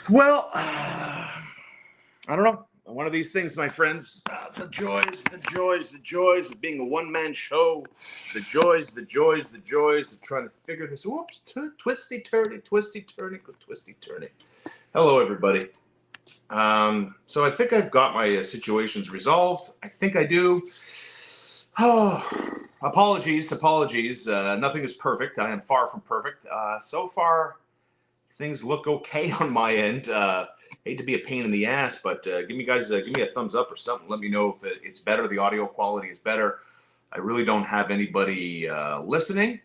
Well, I don't know. One of these things, my friends. The joys of being a one-man show. The joys of trying to figure this. Whoops, twisty-turny. Hello, everybody. So I think I've got my situations resolved. I think I do. Oh, apologies. Nothing is perfect. I am far from perfect. So far, things look okay on my end. Hate to be a pain in the ass, but give me a thumbs up or something. Let me know if it's better. The audio quality is better. I really don't have anybody listening.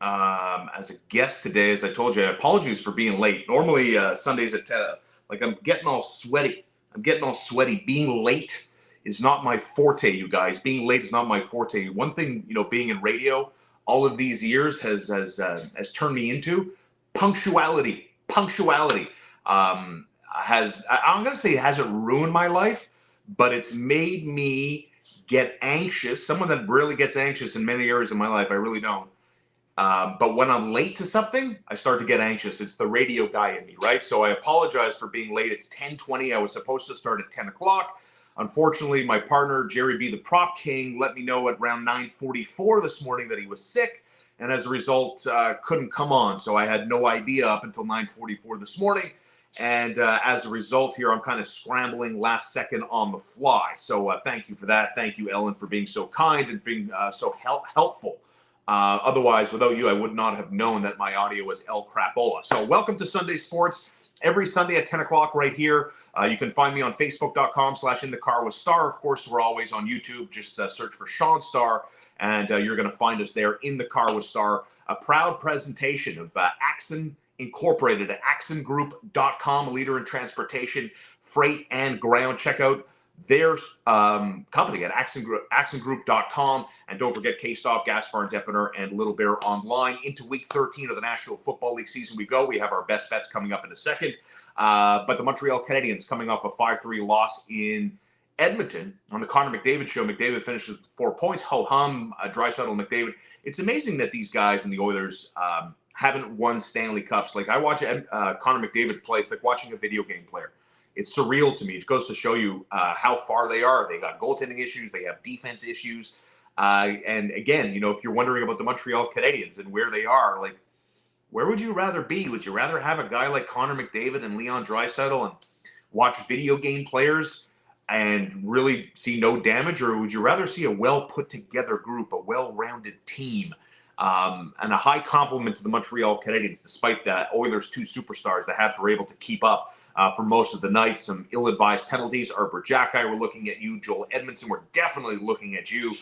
As a guest today, as I told you, apologies for being late. Normally Sundays at 10. I'm getting all sweaty. Being late is not my forte, you guys. Being late is not my forte. One thing, being in radio all of these years has turned me into punctuality. I'm going to say it hasn't ruined my life, but it's made me get anxious. Someone that rarely gets anxious in many areas of my life. I really don't. But when I'm late to something, I start to get anxious. It's the radio guy in me, right? So I apologize for being late. It's 10:20. I was supposed to start at 10 o'clock. Unfortunately, my partner, Jerry B. the Prop King, let me know at around 9:44 this morning that he was sick. And as a result, couldn't come on. So I had no idea up until 9:44 this morning. And as a result here, I'm kind of scrambling last second on the fly. So thank you for that. Thank you, Ellen, for being so kind and being so helpful. Otherwise, without you, I would not have known that my audio was El Crapola. So welcome to Sunday Sports. Every Sunday at 10 o'clock right here. You can find me on Facebook.com/InTheCarWithStar. Of course, we're always on YouTube. Just search for Sean Starr, and you're going to find us there, In the Car with Star. A proud presentation of Axon Incorporated at axongroup.com, a leader in transportation, freight, and ground. Check out their company at axongroup.com. And don't forget K-Stop, Gaspar, Depiner, and Little Bear online. Into week 13 of the National Football League season we go. We have our best bets coming up in a second. But the Montreal Canadiens coming off a 5-3 loss in Edmonton on the Connor McDavid show. McDavid finishes with 4 points. Ho-hum, Draisaitl, McDavid. It's amazing that these guys and the Oilers haven't won Stanley Cups. Like, I watch Connor McDavid play. It's like watching a video game player. It's surreal to me. It goes to show you how far they are. They got goaltending issues. They have defense issues. And again, if you're wondering about the Montreal Canadiens and where they are, like, where would you rather be? Would you rather have a guy like Connor McDavid and Leon Draisaitl and watch video game players and really see no damage? Or would you rather see a well-put-together group, a well-rounded team, and a high compliment to the Montreal Canadiens, despite the Oilers' two superstars? The Habs were able to keep up for most of the night. Some ill-advised penalties. Arbor Jacki, we're looking at you. Joel Edmondson, we're definitely looking at you.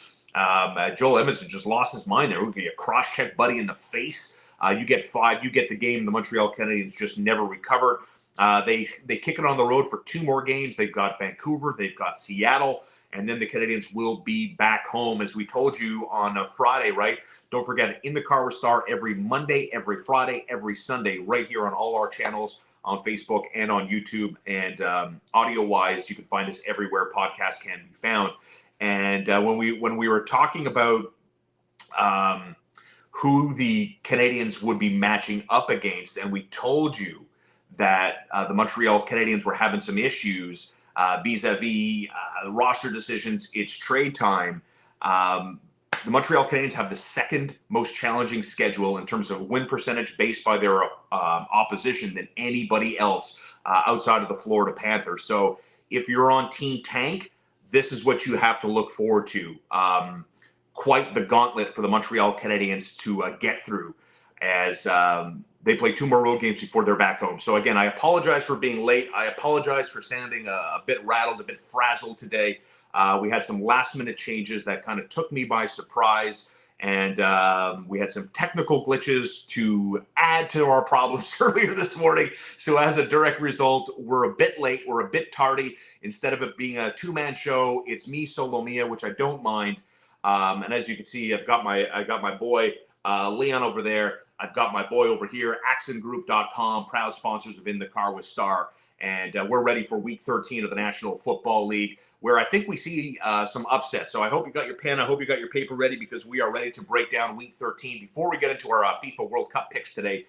Joel Edmondson just lost his mind there. We'll give you a cross-check buddy in the face. You get 5. You get the game. The Montreal Canadiens just never recovered. They kick it on the road for 2 more games. They've got Vancouver. They've got Seattle. And then the Canadiens will be back home, as we told you on a Friday, right? Don't forget, In the Car with Star every Monday, every Friday, every Sunday, right here on all our channels on Facebook and on YouTube. And audio-wise, you can find us everywhere podcasts can be found. And when we were talking about who the Canadiens would be matching up against, and we told you that the Montreal Canadiens were having some issues vis-a-vis roster decisions. It's trade time. The Montreal Canadiens have the second most challenging schedule in terms of win percentage based by their opposition than anybody else outside of the Florida Panthers. So if you're on Team Tank, this is what you have to look forward to. Quite the gauntlet for the Montreal Canadiens to get through, as they play 2 more road games before they're back home. So again, I apologize for being late. I apologize for sounding a bit rattled, a bit frazzled today. We had some last-minute changes that kind of took me by surprise, and we had some technical glitches to add to our problems earlier this morning. So as a direct result, we're a bit late. We're a bit tardy. Instead of it being a 2-man show, it's me, Solo Mia, which I don't mind. And as you can see, I got my boy Leon over there. I've got my boy over here, axongroup.com, proud sponsors of In the Car with Star. And we're ready for week 13 of the National Football League, where I think we see some upsets. So I hope you got your pen. I hope you got your paper ready, because we are ready to break down week 13. Before we get into our FIFA World Cup picks today,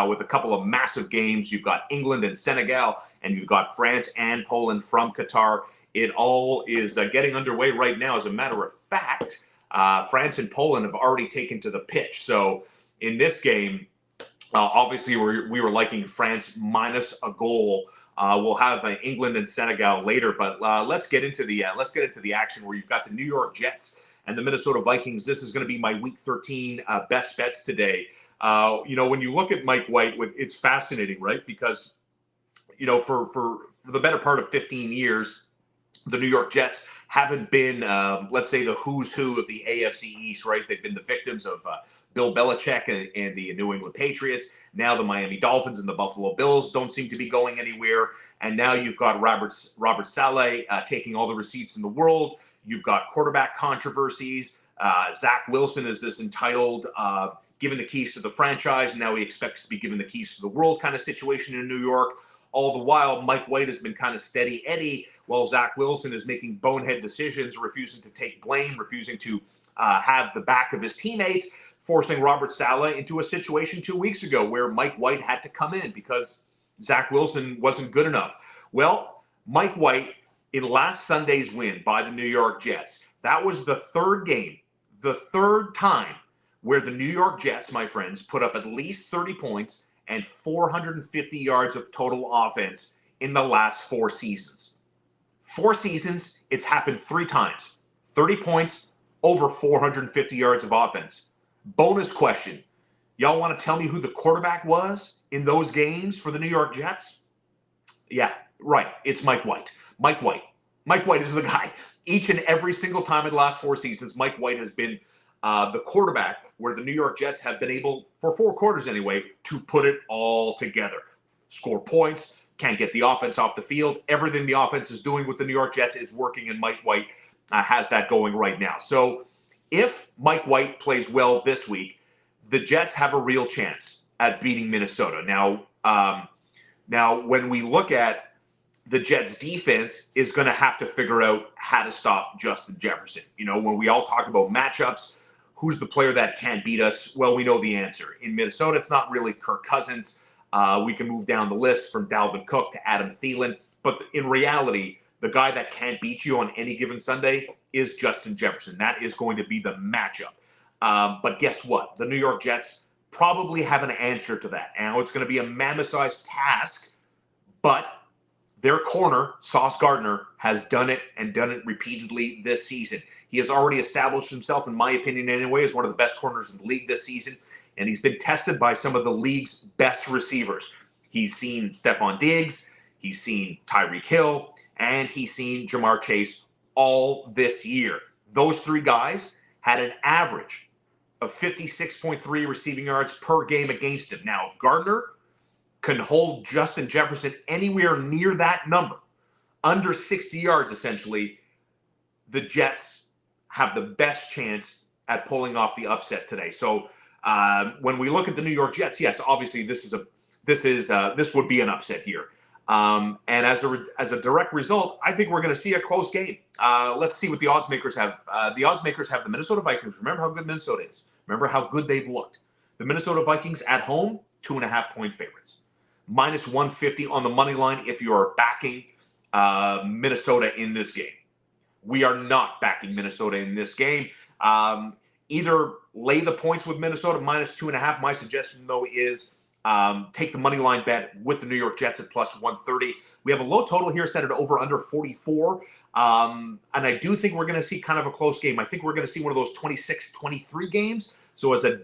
with a couple of massive games. You've got England and Senegal, and you've got France and Poland from Qatar. It all is getting underway right now. As a matter of fact, France and Poland have already taken to the pitch. So in this game, obviously we were liking France minus a goal. We'll have England and Senegal later, but let's get into the action where you've got the New York Jets and the Minnesota Vikings. This is going to be my Week 13 best bets today. When you look at Mike White, it's fascinating, right? Because for the better part of 15 years, the New York Jets haven't been, let's say, the who's who of the AFC East, right? They've been the victims of Bill Belichick and the New England Patriots. Now the Miami Dolphins and the Buffalo Bills don't seem to be going anywhere. And now you've got Robert Saleh taking all the receipts in the world. You've got quarterback controversies. Zach Wilson is this entitled, given the keys to the franchise, and now he expects to be given the keys to the world kind of situation in New York. All the while, Mike White has been kind of steady Eddie, while Zach Wilson is making bonehead decisions, refusing to take blame, refusing to have the back of his teammates, forcing Robert Saleh into a situation 2 weeks ago where Mike White had to come in because Zach Wilson wasn't good enough. Well, Mike White, in last Sunday's win by the New York Jets, that was the third game, the third time where the New York Jets, my friends, put up at least 30 points and 450 yards of total offense in the last 4 seasons. 4 seasons, it's happened 3 times. 30 points, over 450 yards of offense. Bonus question. Y'all want to tell me who the quarterback was in those games for the New York Jets? Yeah, right. It's Mike White. Mike White is the guy. Each and every single time in the last 4 seasons, Mike White has been the quarterback where the New York Jets have been able, for 4 quarters anyway, to put it all together. Score points, can't get the offense off the field. Everything the offense is doing with the New York Jets is working, and Mike White has that going right now. So if Mike White plays well this week, the Jets have a real chance at beating Minnesota. Now, when we look at the Jets defense is going to have to figure out how to stop Justin Jefferson. When we all talk about matchups, who's the player that can't beat us? Well, we know the answer. In Minnesota, it's not really Kirk Cousins. We can move down the list from Dalvin Cook to Adam Thielen. But in reality, the guy that can't beat you on any given Sunday is Justin Jefferson. That is going to be the matchup. But guess what? The New York Jets probably have an answer to that. Now, it's going to be a mammoth-sized task, but their corner, Sauce Gardner, has done it and done it repeatedly this season. He has already established himself, in my opinion anyway, as one of the best corners in the league this season, and he's been tested by some of the league's best receivers. He's seen Stephon Diggs, he's seen Tyreek Hill, and he's seen Jamar Chase all this year. Those 3 guys had an average of 56.3 receiving yards per game against him. Now, if Gardner can hold Justin Jefferson anywhere near that number, under 60 yards essentially, the Jets have the best chance at pulling off the upset today. So when we look at the New York Jets, yes, obviously this would be an upset here. And as a direct result, I think we're going to see a close game. Let's see what the odds makers have. The odds makers have the Minnesota Vikings. Remember how good Minnesota is. Remember how good they've looked. The Minnesota Vikings at home, 2.5-point favorites. Minus 150 on the money line if you are backing Minnesota in this game. We are not backing Minnesota in this game. Either lay the points with Minnesota minus 2.5. My suggestion, though, is take the money line bet with the New York Jets at plus 130. We have a low total here set at over under 44. And I do think we're going to see kind of a close game. I think we're going to see one of those 26-23 games. So as a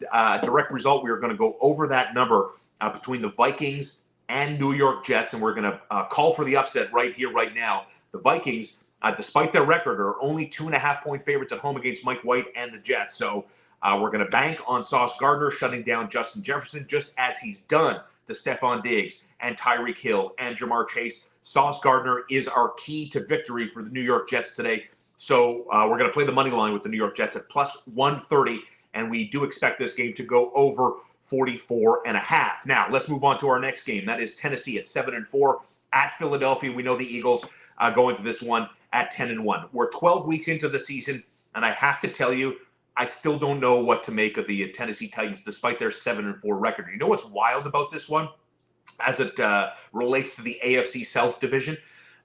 direct result, we are going to go over that number between the Vikings and New York Jets, and we're going to call for the upset right here, right now. The Vikings, despite their record, are only 2.5-point favorites at home against Mike White and the Jets. So we're going to bank on Sauce Gardner shutting down Justin Jefferson, just as he's done to Stephon Diggs and Tyreek Hill and Jamar Chase. Sauce Gardner is our key to victory for the New York Jets today. So we're going to play the money line with the New York Jets at plus 130, and we do expect this game to go over 44.5. Now, let's move on to our next game. That is Tennessee at 7-4 at Philadelphia. We know the Eagles go into this one at 10-1. We're 12 weeks into the season, and I have to tell you, I still don't know what to make of the Tennessee Titans, despite their 7-4 record. You know what's wild about this one, as it relates to the AFC South division?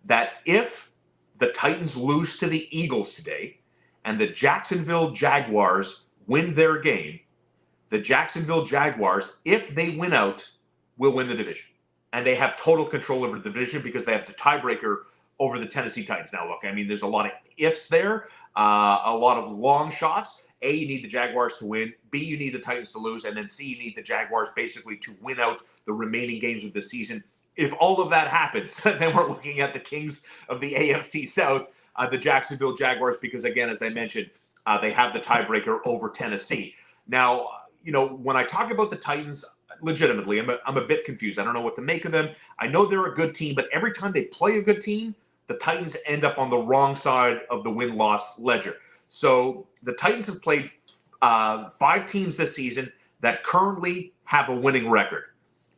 That if the Titans lose to the Eagles today, and the Jacksonville Jaguars win their game, the Jacksonville Jaguars, if they win out, will win the division. And they have total control over the division because they have the tiebreaker over the Tennessee Titans. Now, look, I mean, there's a lot of ifs there, a lot of long shots. A, you need the Jaguars to win. B, you need the Titans to lose. And then C, you need the Jaguars basically to win out the remaining games of the season. If all of that happens, then we're looking at the kings of the AFC South, the Jacksonville Jaguars, because, again, as I mentioned, they have the tiebreaker over Tennessee. Now, you know, when I talk about the Titans, legitimately, I'm a bit confused. I don't know what to make of them. I know they're a good team, but every time they play a good team, the Titans end up on the wrong side of the win-loss ledger. So the Titans have played 5 teams this season that currently have a winning record.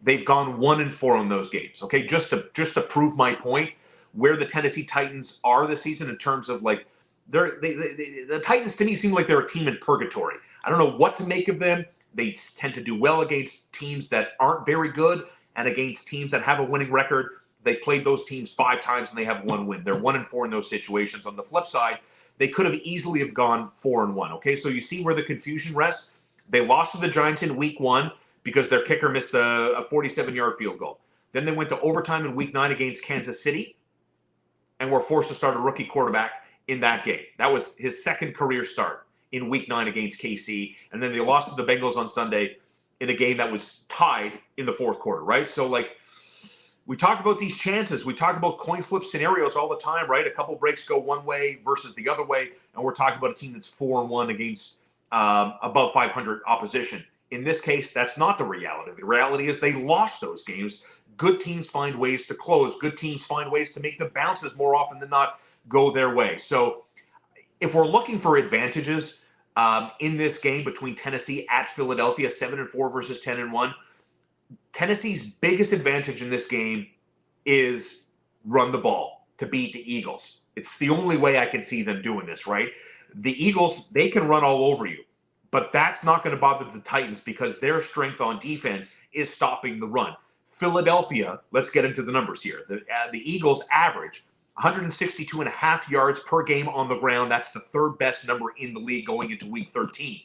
They've gone 1-4 on those games. Okay, just to prove my point, where the Tennessee Titans are this season in terms of like the Titans to me seem like they're a team in purgatory. I don't know what to make of them. They tend to do well against teams that aren't very good and against teams that have a winning record. They've played those teams 5 times and they have 1 win. They're 1-4 in those situations. On the flip side, they could have easily have gone 4-1. Okay, so you see where the confusion rests. They lost to the Giants in week 1 because their kicker missed a 47-yard field goal. Then they went to overtime in week 9 against Kansas City and were forced to start a rookie quarterback in that game. That was his second career start in week 9 against KC. And then they lost to the Bengals on Sunday in a game that was tied in the 4th quarter, right? So, like, we talk about these chances. We talk about coin flip scenarios all the time, right? A couple breaks go one way versus the other way. And we're talking about a team that's 4-1 against above 500 opposition. In this case, that's not the reality. The reality is they lost those games. Good teams find ways to close. Good teams find ways to make the bounces more often than not go their way. So if we're looking for advantages in this game between Tennessee at Philadelphia, 7-4 versus 10-1, Tennessee's biggest advantage in this game is run the ball to beat the Eagles. It's the only way I can see them doing this, right? The Eagles, they can run all over you, but that's not going to bother the Titans because their strength on defense is stopping the run. Philadelphia, let's get into the numbers here. The Eagles average 162.5 yards per game on the ground. That's the 3rd best number in the league going into week 13.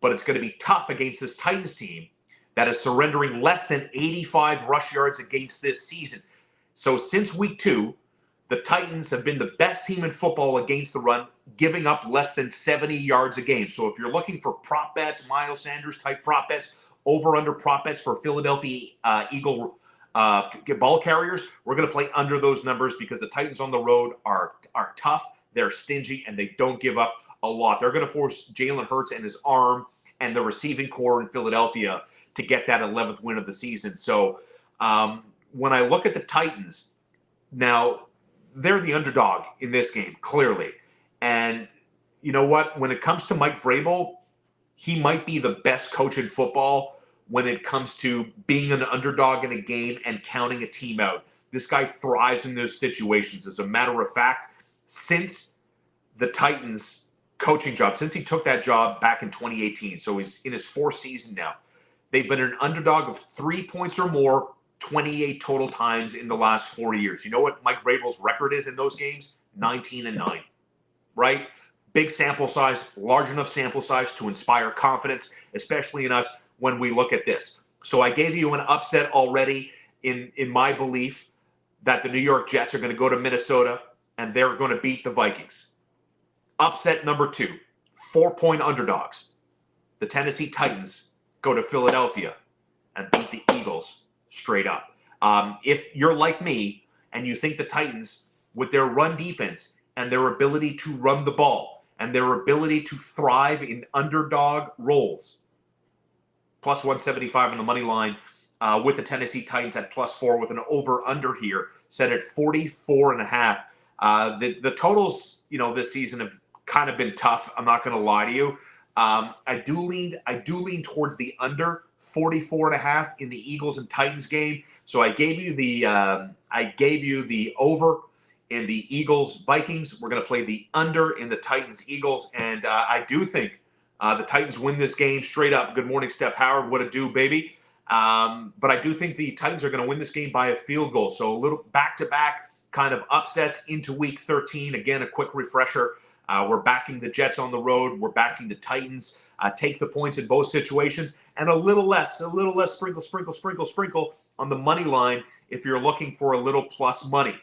But it's going to be tough against this Titans team that is surrendering less than 85 rush yards against this season. So since week 2, the Titans have been the best team in football against the run, giving up less than 70 yards a game. So if you're looking for prop bets, Miles Sanders type prop bets, over-under prop bets for Philadelphia Eagle ball carriers, we're going to play under those numbers because the Titans on the road are tough, they're stingy, and they don't give up a lot. They're going to force Jalen Hurts and his arm and the receiving core in Philadelphia to get that 11th win of the season. So when I look at the Titans, now they're the underdog in this game, clearly. And you know what? When it comes to Mike Vrabel, he might be the best coach in football when it comes to being an underdog in a game and counting a team out. This guy thrives in those situations. As a matter of fact, since the Titans coaching job, since he took that job back in 2018, so he's in his 4th season now, they've been an underdog of 3 points or more 28 total times in the last 4 years. You know what Mike Vrabel's record is in those games? 19-9, right? Big sample size, large enough sample size to inspire confidence, especially in us when we look at this. So I gave you an upset already in my belief that the New York Jets are going to go to Minnesota and they're going to beat the Vikings. Upset number 2, 4-point underdogs. The Tennessee Titans go to Philadelphia and beat the Eagles straight up. If you're like me and you think the Titans, with their run defense and their ability to run the ball and their ability to thrive in underdog roles, plus 175 on the money line with the Tennessee Titans at +4 with an over-under here set at 44.5. The totals, this season have kind of been tough. I'm not going to lie to you. I do lean towards the under 44.5 in the Eagles and Titans game. So I gave you the over in the Eagles Vikings. We're going to play the under in the Titans Eagles, and I do think The Titans win this game straight up. Good morning, Steph Howard. What a do, baby. But I do think the Titans are going to win this game by a field goal. So a little back-to-back kind of upsets into Week 13. Again, a quick refresher. We're backing the Jets on the road. We're backing the Titans. Take the points in both situations. And a little less sprinkle on the money line if you're looking for a little plus money.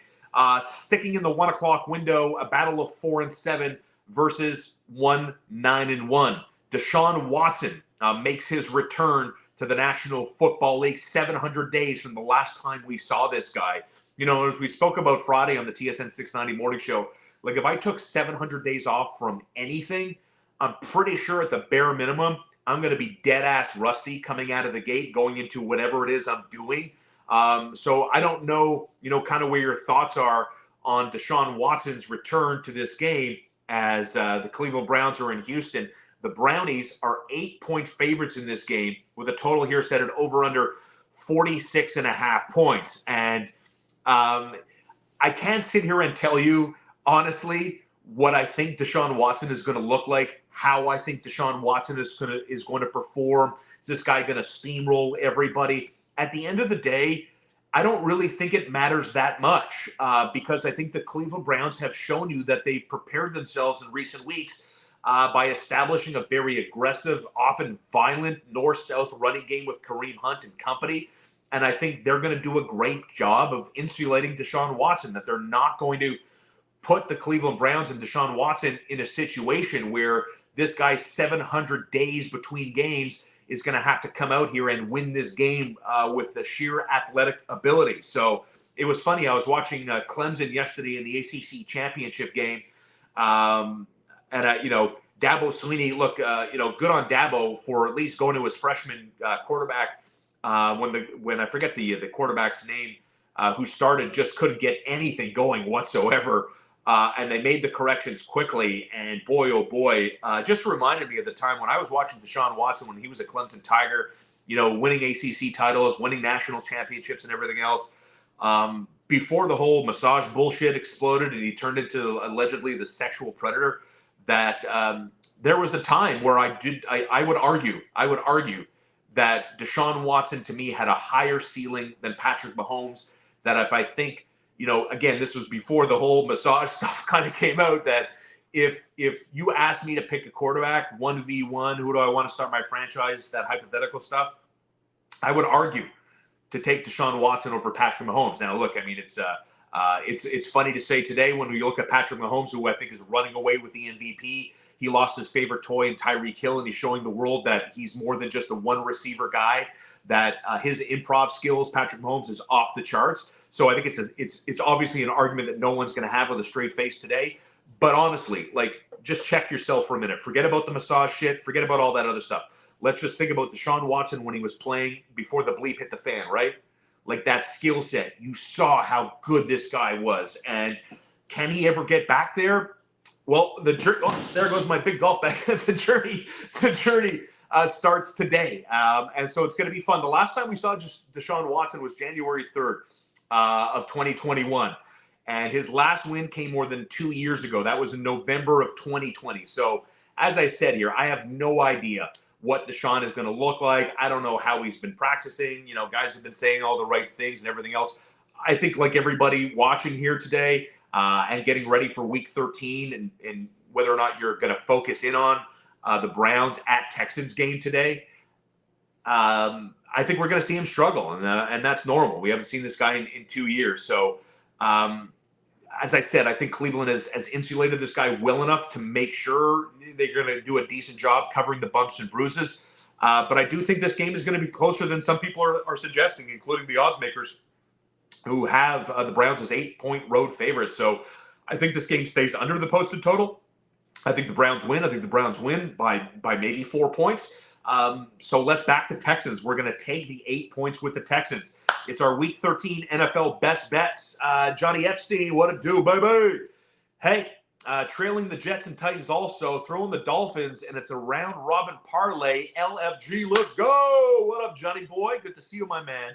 Sticking in the 1 o'clock window, a battle of 4-7 versus 9-1. Deshaun Watson makes his return to the National Football League 700 days from the last time we saw this guy. You know, as we spoke about Friday on the TSN 690 morning show, like if I took 700 days off from anything, I'm pretty sure at the bare minimum, I'm going to be dead ass rusty coming out of the gate, going into whatever it is I'm doing. So I don't know, you know, kind of where your thoughts are on Deshaun Watson's return to this game as the Cleveland Browns are in Houston. The Brownies are 8-point favorites in this game with a total here set at over under 46.5 points. And I can't sit here and tell you, honestly, what I think Deshaun Watson is going to look like, how I think Deshaun Watson is going to perform. Is this guy going to steamroll everybody? At the end of the day, I don't really think it matters that much because I think the Cleveland Browns have shown you that they've prepared themselves in recent weeks by establishing a very aggressive, often violent north-south running game with Kareem Hunt and company. And I think they're going to do a great job of insulating Deshaun Watson, that they're not going to put the Cleveland Browns and Deshaun Watson in a situation where this guy's 700 days between games is going to have to come out here and win this game with the sheer athletic ability. So it was funny. I was watching Clemson yesterday in the ACC championship game. You know, Dabo Swinney, look, you know, good on Dabo for at least going to his freshman quarterback when I forget the quarterback's name who started, just couldn't get anything going whatsoever. And they made the corrections quickly. And boy, oh boy, just reminded me of the time when I was watching Deshaun Watson when he was a Clemson Tiger, you know, winning ACC titles, winning national championships and everything else. Before the whole massage bullshit exploded and he turned into allegedly the sexual predator, that there was a time where I would argue that Deshaun Watson to me had a higher ceiling than Patrick Mahomes. That if I think, you know, again, this was before the whole massage stuff kind of came out, that if you asked me to pick a quarterback, 1v1, who do I want to start my franchise, that hypothetical stuff, I would argue to take Deshaun Watson over Patrick Mahomes. Now, look, I mean, it's funny to say today when we look at Patrick Mahomes, who I think is running away with the MVP. He lost his favorite toy in Tyreek Hill, and he's showing the world that he's more than just a one-receiver guy, that his improv skills, Patrick Mahomes, is off the charts. So I think it's obviously an argument that no one's going to have with a straight face today. But honestly, like, just check yourself for a minute. Forget about the massage shit. Forget about all that other stuff. Let's just think about Deshaun Watson when he was playing before the bleep hit the fan, right? Like, that skill set. You saw how good this guy was. And can he ever get back there? Well, there goes my big golf bag. The journey starts today. And so it's going to be fun. The last time we saw Deshaun Watson was January 3rd of 2021. And his last win came more than 2 years ago. That was in November of 2020. So as I said here, I have no idea what Deshaun is going to look like. I don't know how he's been practicing. You know, guys have been saying all the right things and everything else. I think like everybody watching here today and getting ready for Week 13 and whether or not you're going to focus in on the Browns at Texans game today, I think we're going to see him struggle, and that's normal. We haven't seen this guy in 2 years. So, as I said, I think Cleveland has insulated this guy well enough to make sure they're going to do a decent job covering the bumps and bruises. But I do think this game is going to be closer than some people are suggesting, including the odds makers, who have the Browns as 8-point road favorites. So I think this game stays under the posted total. I think the Browns win. I think the Browns win by maybe 4 points. So let's back the Texans. We're going to take the 8 points with the Texans. It's our Week 13 NFL best bets. Johnny Epstein, what it do, baby? Hey, trailing the Jets and Titans also, throwing the Dolphins, and it's a round-robin parlay. LFG, let's go. What up, Johnny boy? Good to see you, my man.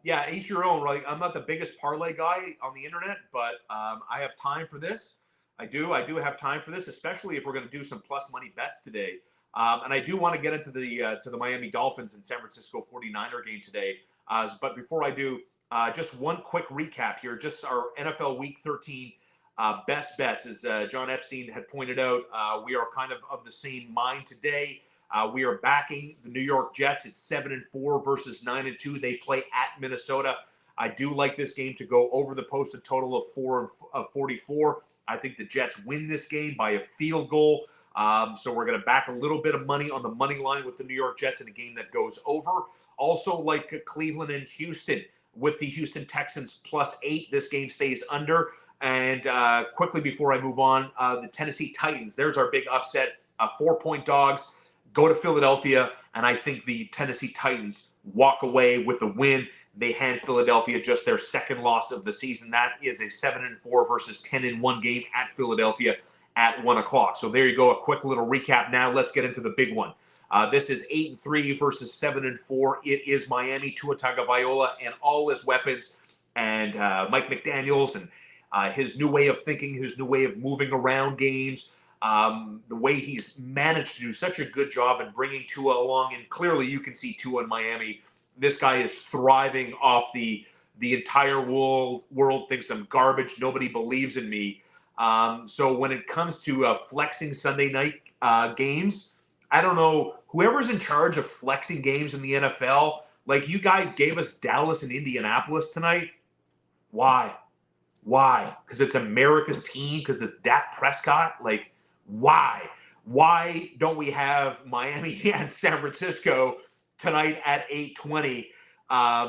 Yeah, each your own. Right? I'm not the biggest parlay guy on the internet, but I have time for this. I do have time for this, especially if we're going to do some plus money bets today. And I do want to get into the Miami Dolphins and San Francisco 49er game today. But before I do, just one quick recap here. Just our NFL Week 13 best bets. As John Epstein had pointed out, we are kind of the same mind today. We are backing the New York Jets at 7-4 versus 9-2. They play at Minnesota. I do like this game to go over the posted total of 44. I think the Jets win this game by a field goal. So we're going to back a little bit of money on the money line with the New York Jets in a game that goes over. Also like Cleveland and Houston with the Houston Texans +8. This game stays under. And quickly before I move on, the Tennessee Titans, there's our big upset. 4-point dogs go to Philadelphia, and I think the Tennessee Titans walk away with the win. They hand Philadelphia just their second loss of the season. That is a 7-4 versus 10-1 game at Philadelphia at 1 o'clock. So there you go, a quick little recap. Now let's get into the big one. This is 8-3 versus 7-4. It is Miami, Tua Tagovailoa, and all his weapons, and Mike McDaniels and his new way of thinking, his new way of moving around games, the way he's managed to do such a good job in bringing Tua along. And clearly you can see Tua in Miami. This guy is thriving off the entire world thinks I'm garbage. Nobody believes in me. So when it comes to flexing Sunday night games, I don't know, whoever's in charge of flexing games in the NFL, like you guys gave us Dallas and Indianapolis tonight. Why? Because it's America's team, because it's Dak Prescott? Like, why? Why don't we have Miami and San Francisco tonight at 8:20?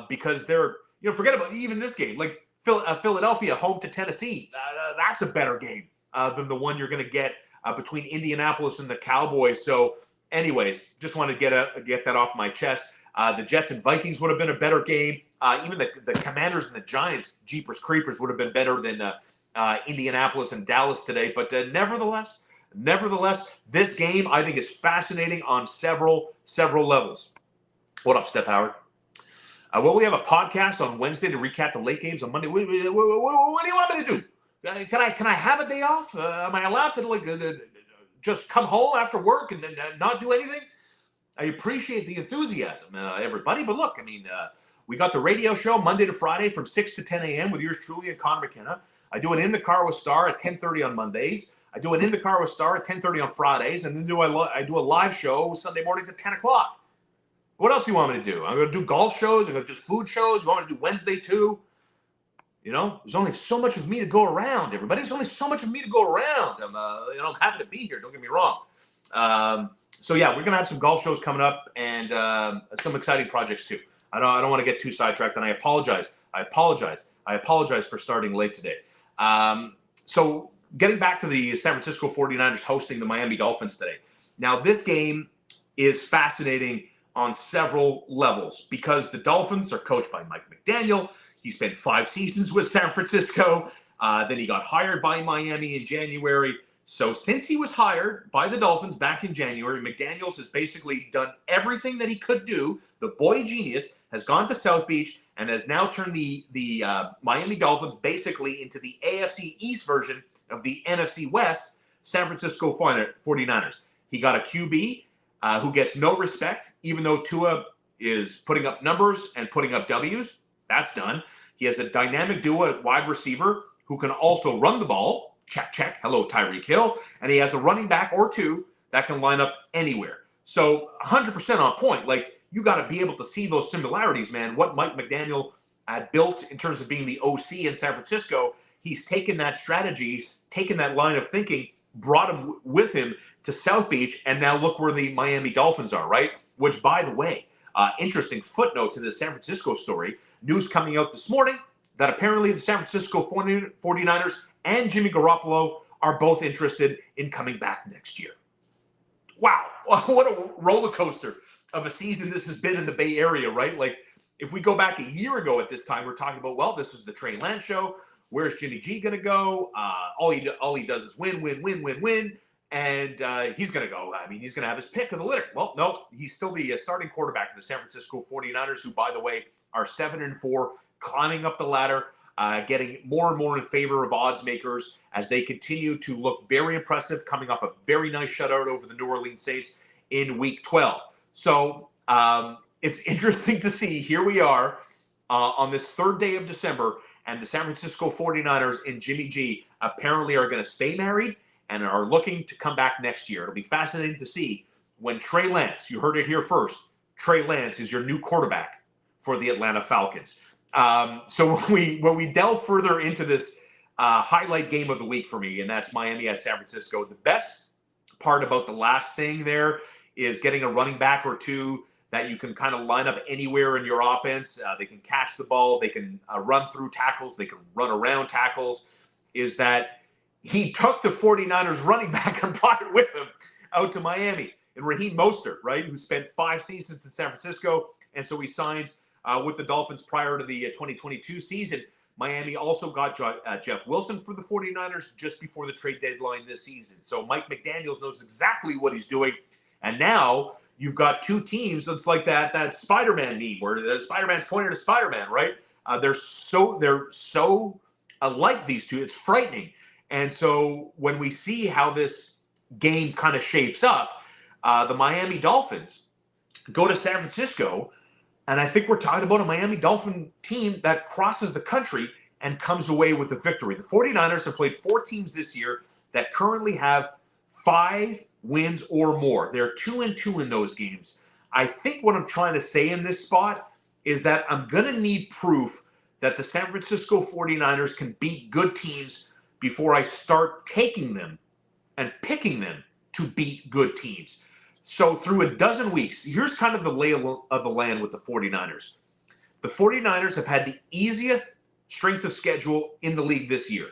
Because they're, forget about even this game. Like Philadelphia home to Tennessee. That's a better game than the one you're going to get between Indianapolis and the Cowboys. So anyways, just want to get that off my chest. The Jets and Vikings would have been a better game. Even the Commanders and the Giants, Jeepers Creepers, would have been better than Indianapolis and Dallas today. But nevertheless, this game I think is fascinating on several levels. What up, Steph Howard? Well, we have a podcast on Wednesday to recap the late games on Monday. What do you want me to do? Can I have a day off? Am I allowed to just come home after work and not do anything? I appreciate the enthusiasm, everybody. But look, I mean, we got the radio show Monday to Friday from 6 to 10 a.m. with yours truly and Connor McKenna. I do an In the Car with Star at 10:30 on Mondays. I do an In the Car with Star at 10:30 on Fridays. And then I do a live show Sunday mornings at 10 o'clock. What else do you want me to do? I'm going to do golf shows. I'm going to do food shows. You want me to do Wednesday too? There's only so much of me to go around, everybody. There's only so much of me to go around. I'm happy to be here. Don't get me wrong. So yeah, we're going to have some golf shows coming up and some exciting projects too. I don't want to get too sidetracked, and I apologize. I apologize for starting late today. So getting back to the San Francisco 49ers hosting the Miami Dolphins today. Now, this game is fascinating on several levels because the Dolphins are coached by Mike McDaniel. He spent 5 seasons with San Francisco. Then he got hired by Miami in January. So since he was hired by the Dolphins back in January, McDaniels has basically done everything that he could do. The boy genius has gone to South Beach and has now turned the Miami Dolphins basically into the AFC East version of the NFC West, San Francisco 49ers. He got a QB who gets no respect, even though Tua is putting up numbers and putting up W's. That's done. He has a dynamic duo at wide receiver who can also run the ball. Check. Hello, Tyreek Hill. And he has a running back or two that can line up anywhere. So 100% on point. Like, you got to be able to see those similarities, man. What Mike McDaniel had built in terms of being the OC in San Francisco, he's taken that strategy, he's taken that line of thinking, brought him with him to South Beach, and now look where the Miami Dolphins are, right? Which, by the way, interesting footnote to the San Francisco story, news coming out this morning that apparently the San Francisco 49ers and Jimmy Garoppolo are both interested in coming back next year. Wow, what a roller coaster of a season this has been in the Bay Area, right? Like, if we go back a year ago at this time, we're talking about, well, this is the Trey Lance show. Where's Jimmy G going to go? All he does is win. And he's going to go. I mean, he's going to have his pick of the litter. Well, no, he's still the starting quarterback of the San Francisco 49ers, who, by the way, are 7-4, climbing up the ladder, getting more and more in favor of odds makers as they continue to look very impressive, coming off a very nice shutout over the New Orleans Saints in Week 12. So it's interesting to see. Here we are on this third day of December, and the San Francisco 49ers and Jimmy G apparently are going to stay married and are looking to come back next year. It'll be fascinating to see when Trey Lance, you heard it here first, Trey Lance is your new quarterback for the Atlanta Falcons. So when we delve further into this highlight game of the week for me, and that's Miami at San Francisco, the best part about the last thing there is getting a running back or two that you can kind of line up anywhere in your offense. They can catch the ball. They can run through tackles. They can run around tackles. Is that he took the 49ers running back and brought it with him out to Miami. And Raheem Mostert, right, who spent 5 seasons in San Francisco. And so he signs with the Dolphins prior to the 2022 season. Miami also got Jeff Wilson for the 49ers just before the trade deadline this season. So Mike McDaniels knows exactly what he's doing. And now you've got two teams that's like that Spider-Man meme where Spider-Man's pointing to Spider-Man, right? They're so alike, these two. It's frightening. And so when we see how this game kind of shapes up, the Miami Dolphins go to San Francisco, and I think we're talking about a Miami Dolphin team that crosses the country and comes away with the victory. The 49ers have played 4 teams this year that currently have 5 wins or more. They're 2-2 in those games. I think what I'm trying to say in this spot is that I'm going to need proof that the San Francisco 49ers can beat good teams before I start taking them and picking them to beat good teams. So through a dozen weeks, here's kind of the lay of the land with the 49ers. The 49ers have had the easiest strength of schedule in the league this year.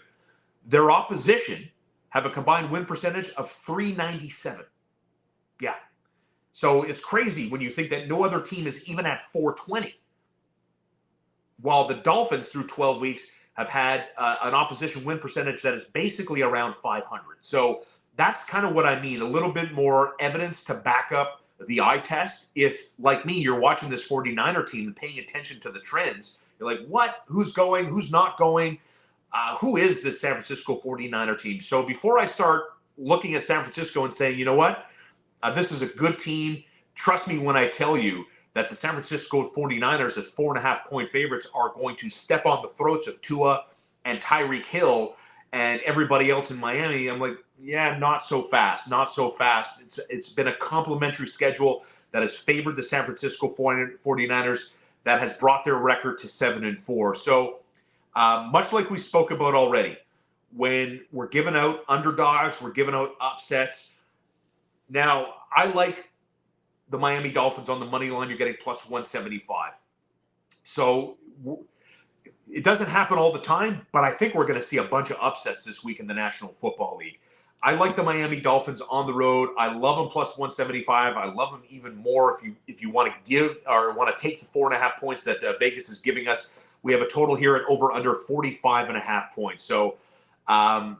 Their opposition have a combined win percentage of .397. Yeah. So it's crazy when you think that no other team is even at .420. While the Dolphins through 12 weeks have had an opposition win percentage that is basically around .500. So that's kind of what I mean. A little bit more evidence to back up the eye test. If, like me, you're watching this 49er team and paying attention to the trends, you're like, what? Who's going? Who's not going? Who is this San Francisco 49er team? So before I start looking at San Francisco and saying, you know what? This is a good team. Trust me when I tell you that the San Francisco 49ers as 4.5-point favorites are going to step on the throats of Tua and Tyreek Hill and everybody else in Miami. I'm like, yeah, not so fast, not so fast. It's been a complimentary schedule that has favored the San Francisco 49ers that has brought their record to 7-4. So much like we spoke about already, when we're giving out underdogs, we're giving out upsets. Now, I like the Miami Dolphins on the money line. You're getting plus 175. So it doesn't happen all the time, but I think we're going to see a bunch of upsets this week in the National Football League. I like the Miami Dolphins on the road. I love them plus 175. I love them even more if you want to give or want to take the 4.5 points that Vegas is giving us. We have a total here at over under 45.5 points. So I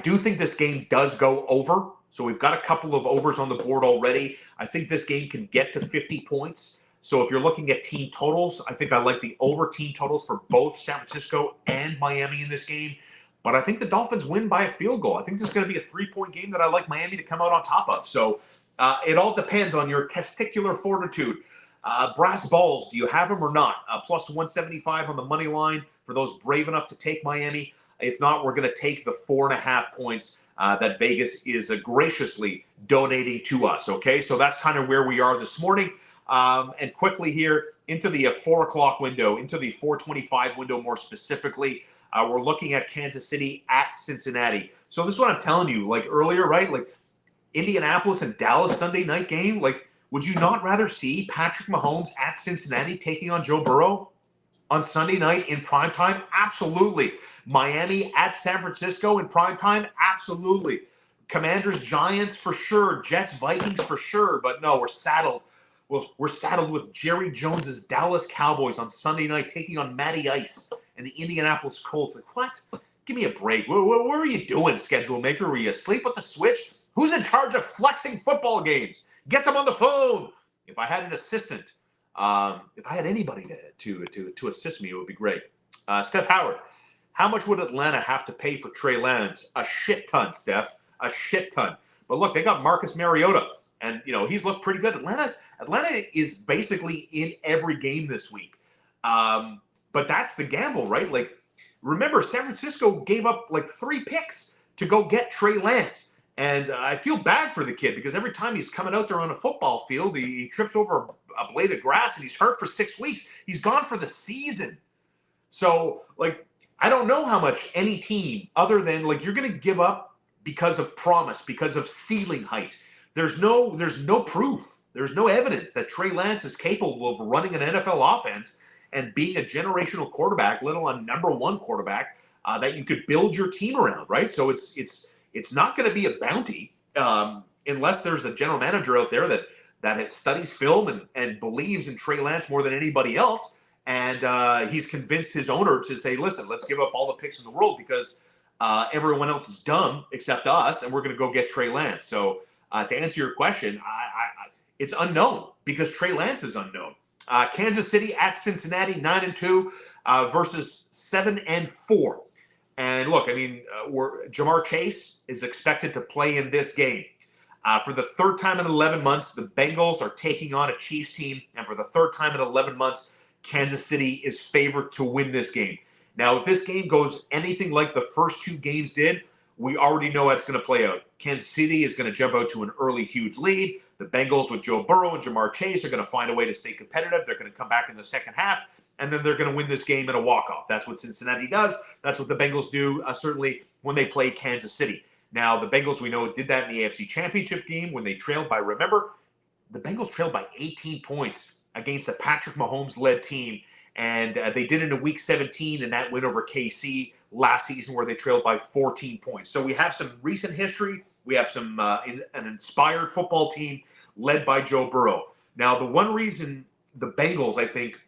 do think this game does go over. So we've got a couple of overs on the board already. I think this game can get to 50 points. So if you're looking at team totals, I think I like the over team totals for both San Francisco and Miami in this game. But I think the Dolphins win by a field goal. I think this is going to be a 3-point game that I like Miami to come out on top of. So it all depends on your testicular fortitude. Brass balls, do you have them or not? Plus 175 on the money line for those brave enough to take Miami. If not, we're going to take the 4.5 points that Vegas is graciously donating to us. Okay, so that's kind of where we are this morning. And quickly here into the 4 o'clock window, into the 4:25 window more specifically. We're looking at Kansas City at Cincinnati. So this is what I'm telling you, like earlier, right? Like Indianapolis and Dallas Sunday night game. Like, would you not rather see Patrick Mahomes at Cincinnati taking on Joe Burrow on Sunday night in primetime? Absolutely. Miami at San Francisco in primetime? Absolutely. Commanders, Giants for sure. Jets, Vikings for sure. But no, we're saddled. We're saddled with Jerry Jones's Dallas Cowboys on Sunday night taking on Matty Ice and the Indianapolis Colts. Like, what? Give me a break. What are you doing, schedule maker? Were you asleep with the switch? Who's in charge of flexing football games? Get them on the phone. If I had an assistant, if I had anybody to assist me, it would be great. Steph Howard, how much would Atlanta have to pay for Trey Lance? A shit ton, Steph. A shit ton. But look, they got Marcus Mariota And, he's looked pretty good. Atlanta is basically in every game this week. But that's the gamble, right? Like, remember, San Francisco gave up like 3 picks to go get Trey Lance. And I feel bad for the kid because every time he's coming out there on a football field, he trips over a blade of grass and he's hurt for 6 weeks. He's gone for the season. So, like, I don't know how much any team other than, like, you're going to give up because of promise, because of ceiling height. There's no proof. There's no evidence that Trey Lance is capable of running an NFL offense and being a generational quarterback, let alone number 1 quarterback that you could build your team around, right? So it's not going to be a bounty unless there's a general manager out there that studies film and believes in Trey Lance more than anybody else. And he's convinced his owner to say, listen, let's give up all the picks in the world because everyone else is dumb except us, and we're going to go get Trey Lance. So to answer your question, it's unknown because Trey Lance is unknown. Kansas City at Cincinnati, 9-2 versus 7-4. And look, I mean, Jamar Chase is expected to play in this game. For the 3rd time in 11 months, the Bengals are taking on a Chiefs team. And for the 3rd time in 11 months, Kansas City is favored to win this game. Now, if this game goes anything like the first 2 games did, we already know how it's going to play out. Kansas City is going to jump out to an early, huge lead. The Bengals with Joe Burrow and Jamar Chase are going to find a way to stay competitive. They're going to come back in the second half, and then they're going to win this game in a walk-off. That's what Cincinnati does. That's what the Bengals do, certainly when they play Kansas City. Now, the Bengals, we know, did that in the AFC Championship game when they trailed by, remember, the Bengals trailed by 18 points against the Patrick Mahomes-led team, and they did it in Week 17 in that win over KC last season where they trailed by 14 points. So we have some recent history. We have some an inspired football team led by Joe Burrow. Now, the one reason the Bengals, I think,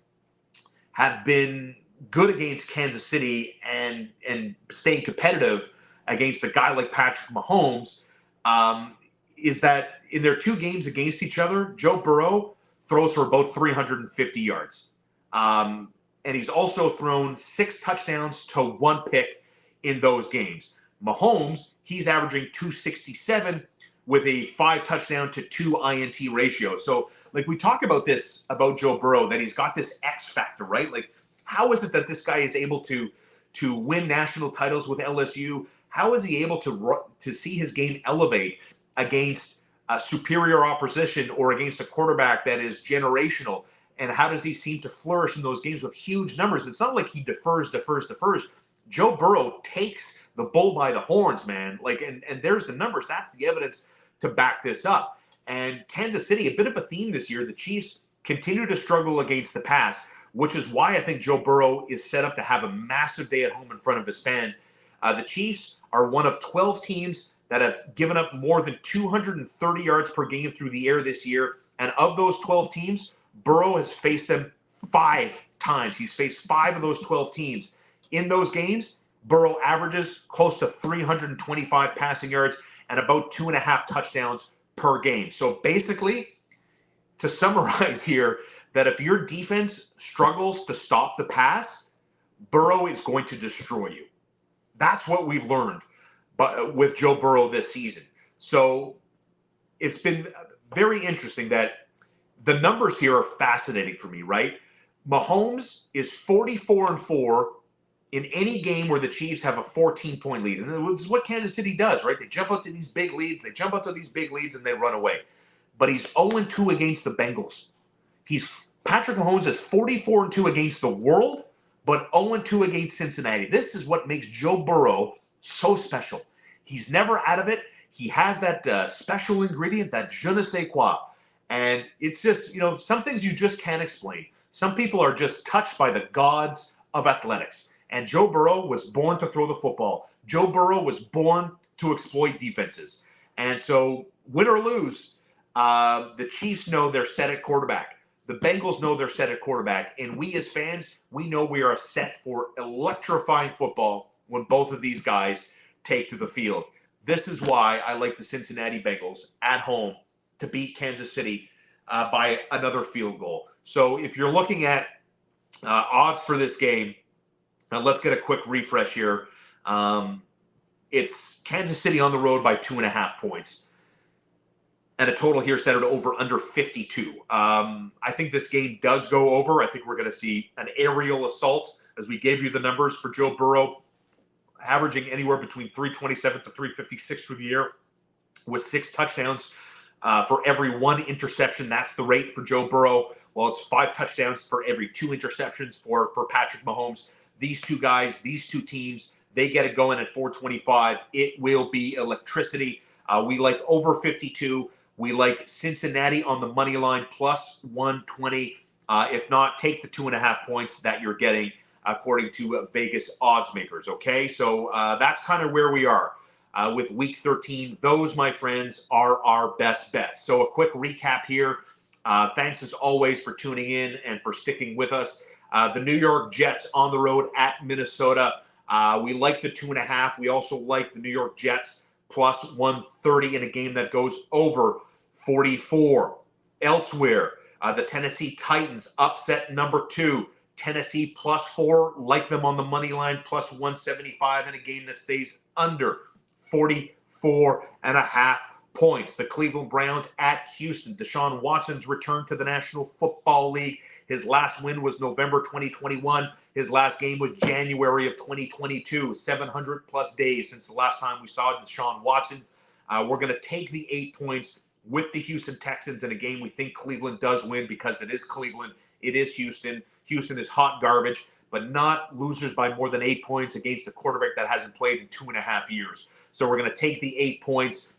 have been good against Kansas City and staying competitive against a guy like Patrick Mahomes is that in their 2 games against each other, Joe Burrow throws for about 350 yards. And he's also thrown 6 touchdowns to 1 pick in those games. Mahomes, he's averaging 267 with a 5 touchdown to 2 INT ratio. So, like, we talk about this about Joe Burrow, that he's got this X factor, right? Like, how is it that this guy is able to win national titles with LSU? How is he able to see his game elevate against a superior opposition or against a quarterback that is generational? And how does he seem to flourish in those games with huge numbers? It's not like he defers. Joe Burrow takes the bull by the horns, man. Like, and there's the numbers. That's the evidence to back this up. And Kansas City, a bit of a theme this year. The Chiefs continue to struggle against the pass, which is why I think Joe Burrow is set up to have a massive day at home in front of his fans. The Chiefs are one of 12 teams that have given up more than 230 yards per game through the air this year. And of those 12 teams, Burrow has faced them 5 times. He's faced 5 of those 12 teams. In those games, Burrow averages close to 325 passing yards and about 2.5 touchdowns per game. So basically, to summarize here, that if your defense struggles to stop the pass, Burrow is going to destroy you. That's what we've learned with Joe Burrow this season. So it's been very interesting that the numbers here are fascinating for me, right? Mahomes is 44-4 in any game where the Chiefs have a 14-point lead. And this is what Kansas City does, right? They jump up to these big leads, and they run away. But he's 0-2 against the Bengals. Patrick Mahomes is 44-2 against the world, but 0-2 against Cincinnati. This is what makes Joe Burrow so special. He's never out of it. He has that special ingredient, that je ne sais quoi. And it's just, some things you just can't explain. Some people are just touched by the gods of athletics. And Joe Burrow was born to throw the football. Joe Burrow was born to exploit defenses. And so, win or lose, the Chiefs know they're set at quarterback. The Bengals know they're set at quarterback. And we as fans, we know we are set for electrifying football when both of these guys take to the field. This is why I like the Cincinnati Bengals at home to beat Kansas City by another field goal. So if you're looking at odds for this game, let's get a quick refresh here. It's Kansas City on the road by 2.5 points. and a total here set at over under 52. I think this game does go over. I think we're going to see an aerial assault, as we gave you the numbers for Joe Burrow, averaging anywhere between 327 to 356 for the year, with 6 touchdowns for every 1 interception. That's the rate for Joe Burrow. Well, it's 5 touchdowns for every 2 interceptions for Patrick Mahomes. These two guys, these two teams, they get it going at 425. It will be electricity. We like over 52. We like Cincinnati on the money line plus 120. If not, take the 2.5 points that you're getting according to Vegas odds makers. Okay, so that's kind of where we are with Week 13. Those, my friends, are our best bets. So a quick recap here. Thanks as always for tuning in and for sticking with us. The New York Jets on the road at Minnesota. We like the 2.5. We also like the New York Jets plus 130 in a game that goes over 44. Elsewhere, the Tennessee Titans upset number 2. Tennessee plus 4, like them on the money line, plus 175 in a game that stays under 44.5 points. The Cleveland Browns at Houston. Deshaun Watson's return to the National Football League. His last win was November 2021. His last game was January of 2022. 700 plus days since the last time we saw Deshaun Watson. We're going to take the 8 points with the Houston Texans in a game we think Cleveland does win, because it is Cleveland. It is Houston. Houston is hot garbage, but not losers by more than 8 points against a quarterback that hasn't played in 2.5 years. So we're going to take the 8 points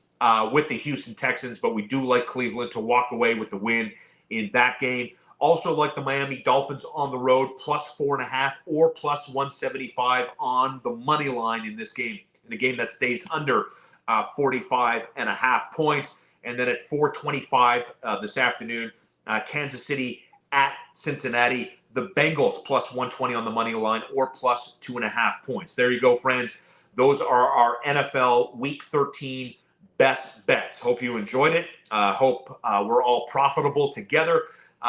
with the Houston Texans, but we do like Cleveland to walk away with the win in that game. Also like the Miami Dolphins on the road, plus 4.5 or plus 175 on the money line in this game, in a game that stays under 45.5 points. And then at 4:25 this afternoon, Kansas City at Cincinnati. The Bengals plus 120 on the money line or plus 2.5 points. There you go, friends. Those are our NFL Week 13 best bets. Hope you enjoyed it. Hope we're all profitable together,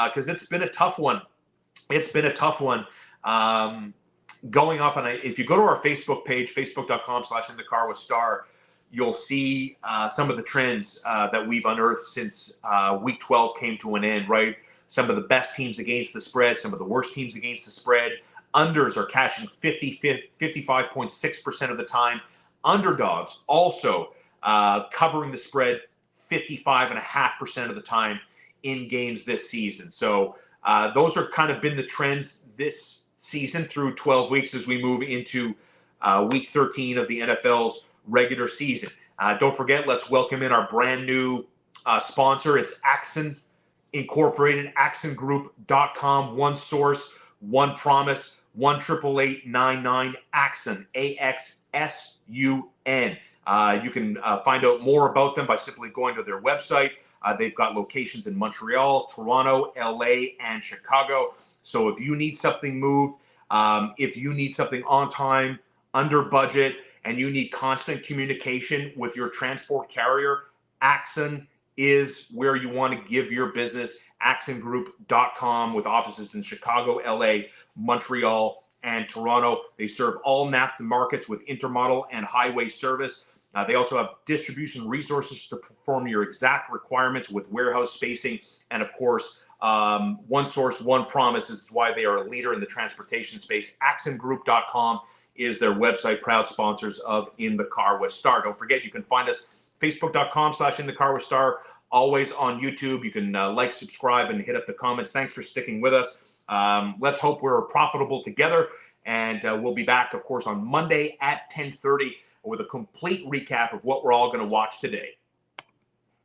because it's been a tough one. It's been a tough one. Going off on if you go to our Facebook page, facebook.com/inthecarwithstar, you'll see some of the trends that we've unearthed since Week 12 came to an end, right? Some of the best teams against the spread, some of the worst teams against the spread. Unders are cashing 55.6% of the time. Underdogs also covering the spread 55.5% of the time in games this season. So those are kind of been the trends this season through 12 weeks as we move into Week 13 of the NFL's regular season. Don't forget, let's welcome in our brand new sponsor. It's Axon Incorporated, axongroup.com. One source, one promise, 1-888-99 Axon, AXSUN. You can find out more about them by simply going to their website. They've got locations in Montreal, Toronto, LA, and Chicago. So if you need something moved, if you need something on time, under budget, and you need constant communication with your transport carrier, Axon is where you want to give your business. axongroup.com, with offices in Chicago, LA, Montreal, and Toronto. They serve all NAFTA markets with intermodal and highway service. They also have distribution resources to perform your exact requirements with warehouse spacing. And of course, one source, one promise is why they are a leader in the transportation space. axongroup.com is their website, proud sponsors of In the Car with Star. Don't forget, you can find us facebook.com/In the Car with Star, always on YouTube. You can like, subscribe, and hit up the comments. Thanks for sticking with us. Let's hope we're profitable together. And we'll be back, of course, on Monday at 10:30 with a complete recap of what we're all going to watch today.